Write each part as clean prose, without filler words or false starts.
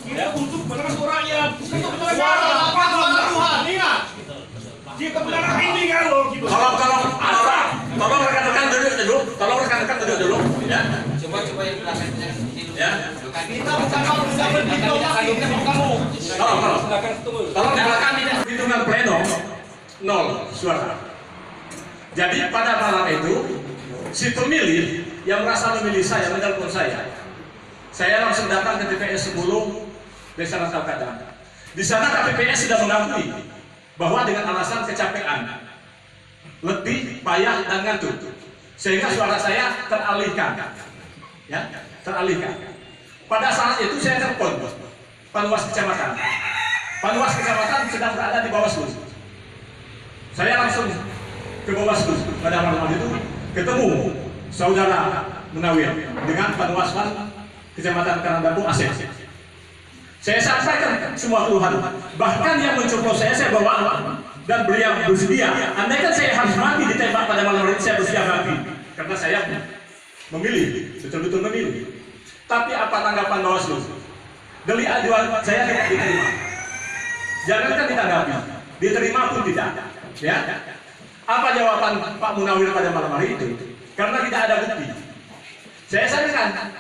Kita untuk kepentingan rakyat, bukan kepentingan negara. Ingat, jika kebenaran ini kalau gitu. Tolong rekan-rekan duduk dulu, ya. Coba yang belakang Ya. Kita bukan mau diplomasi dengan kamu. Tolong di belakang hitungan pleno 0 suara. Jadi pada malam itu si pemilih yang merasa memilih saya menelpon saya langsung datang ke TPS 10 Desa Rantau. Di sana KPPS sudah mengakui bahwa dengan alasan kecapean, letih, payah dan ngantuk, sehingga suara saya teralihkan. Ya, teralihkan. Pada saat itu saya telepon Panwas Kecamatan. Panwas Kecamatan sedang berada di Bawaslu. Saya langsung ke Bawaslu pada malam itu ketemu saudara Munawir dengan Panwasman Kecamatan Karangdambu Asep. Saya sampaikan semua keluhan, bahkan yang mencoblos saya bawa dan beliau bersedia. Andai kan saya harus mati ditembak pada malam hari, saya bersedia mati karena saya memilih, betul-betul memilih. Tapi apa tanggapan Bawaslu? Delik aduan saya tidak diterima. Jangankan ditanggapi, diterima pun tidak. Ya. Apa jawaban Pak Munawir pada malam hari itu? Karena tidak ada bukti. Saya sampaikan,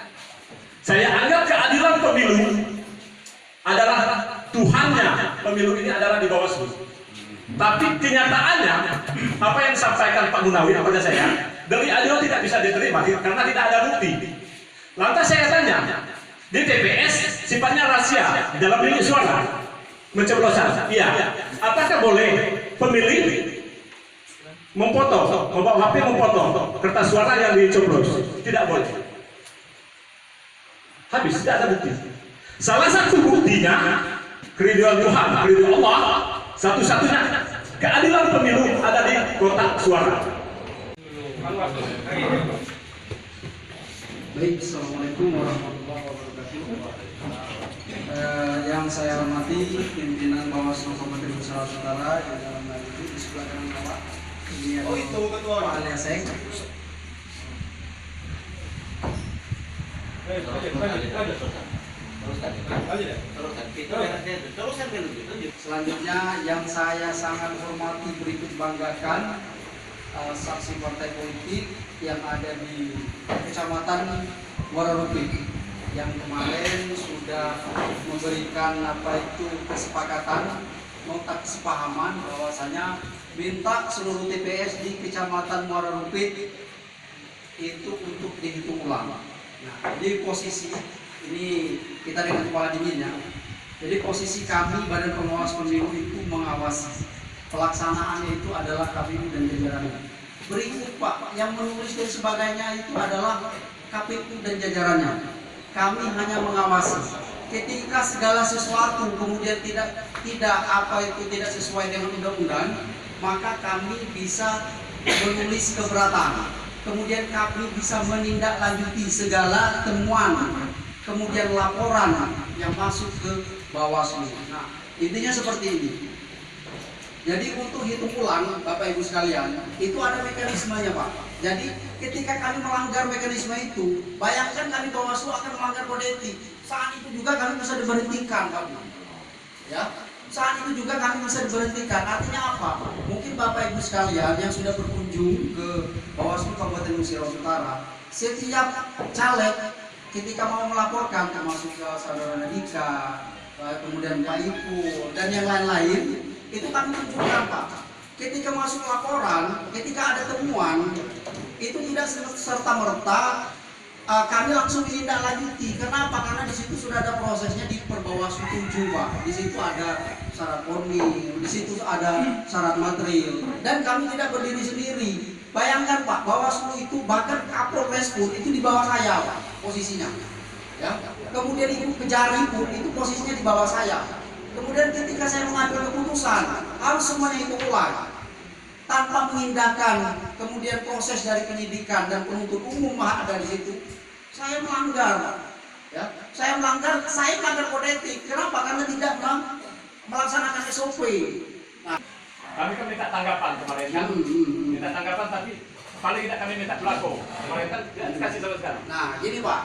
saya anggap keadilan pemilu adalah Tuhannya pemilu ini adalah di Bawaslu. Tapi kenyataannya apa yang disampaikan Pak Munawir kepada saya, delik aduan tidak bisa diterima karena tidak ada bukti. Lantas saya tanya, di TPS sifatnya rahasia dalam bilik suara mencoblosan. Iya. Apakah boleh pemilih memfoto, membawa HP memfoto kertas suara yang dicoblos? Tidak boleh. Habis, tidak ada bukti. Salah satu buktinya keridhaan Tuhan, keridhaan Allah, satu-satunya keadilan pemilu ada di kotak suara. Baik, assalamualaikum warahmatullahi wabarakatuh. Yang saya hormati pimpinan Bawaslu Kabupaten Nusa Tenggara yang dalam hal itu di sebelah kanan Bapak. Ini adalah Pak Aliasek. Selanjutnya yang saya sangat hormati berikut banggakan saksi partai politik yang ada di Kecamatan Muara Rupit yang kemarin sudah memberikan kesepakatan, nota kesepahaman bahwasanya minta seluruh TPS di Kecamatan Muara Rupit itu untuk dihitung ulang. Nah, di posisi ini kita dengan kepala dinginnya. Jadi posisi kami Badan Pengawas Pemilu itu mengawasi pelaksanaannya itu adalah KPU dan jajarannya. Berikut Pak, yang menulis dan sebagainya itu adalah KPU dan jajarannya. Kami hanya mengawasi. Ketika segala sesuatu kemudian tidak sesuai dengan undang-undang, maka kami bisa menulis keberatan. Kemudian kami bisa menindaklanjuti segala temuan, kemudian laporan yang masuk ke Bawaslu. Nah, intinya seperti ini. Jadi untuk hitung ulang, Bapak Ibu sekalian, itu ada mekanismenya Pak. Jadi ketika kami melanggar mekanisme itu, bayangkan kami Bawaslu akan melanggar kode etik. Saat itu juga kami bisa diberhentikan Pak. Ya, saat itu juga kami bisa diberhentikan. Artinya apa? Mungkin Bapak Ibu sekalian yang sudah berkunjung ke Bawaslu Kabupaten Nusa Tenggara, setiap caleg ketika mau melaporkan, termasuk ke saudara Nadika, kemudian Pak Ipu dan yang lain-lain, itu kami tunjukkan Pak. Ketika masuk laporan, ketika ada temuan, itu tidak serta-merta kami langsung menindaklanjuti. Kenapa? Karena di situ sudah ada prosesnya di Perbawaslu 7 Pak. Di situ ada syarat formil, di situ ada syarat material, dan kami tidak berdiri sendiri. Bayangkan Pak, Bawaslu itu bahkan Kapolres pun itu di bawah saya Pak, posisinya. Ya. Kemudian Ibu Kejari pun itu posisinya di bawah saya. Kemudian ketika saya mengambil keputusan, harus semuanya itu ulang tanpa mengindahkan kemudian proses dari penyidikan dan penuntut umum ada di situ. Saya melanggar, ya. Saya melanggar kode etik. Kenapa? Karena tidak melaksanakan SOP. Nah, Kami kan minta tanggapan kemarin kan, minta tanggapan tapi paling tidak kami minta belako. Mereka tidak dikasih sama sekali. Nah, gini Pak,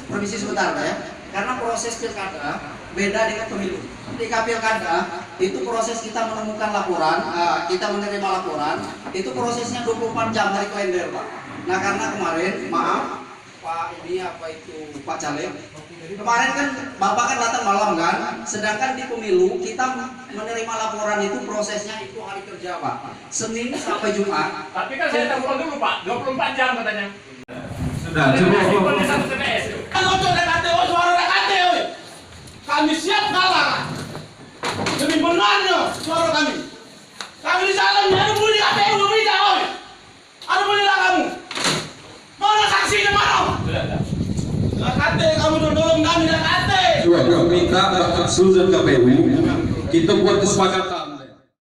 permisi sebentar Pak ya. Karena proses pilkada beda dengan pemilu. Ketika pilkada itu proses kita menemukan laporan, kita menerima laporan, itu prosesnya 24 jam dari kalender Pak. Nah karena kemarin, maaf Pak ini apa itu Pak Caleg, kemarin kan Bapak kan datang malam kan, sedangkan di pemilu kita menerima laporan itu prosesnya itu hari kerja Pak, Senin sampai Jumat. Tapi kan saya telepon dulu Pak, 24 jam katanya. Sudah, cukup. Satu TPS itu. Kami siap kalah demi menangnya suara kami. Kami di sana ada bunyi KTU bisa, oi. Ada bunyi lah kamu. Mana saksinya mana? KTU kamu tolong kami dan KTU. Coba minta Bawaslu dan KPU kita buat kesepakatan.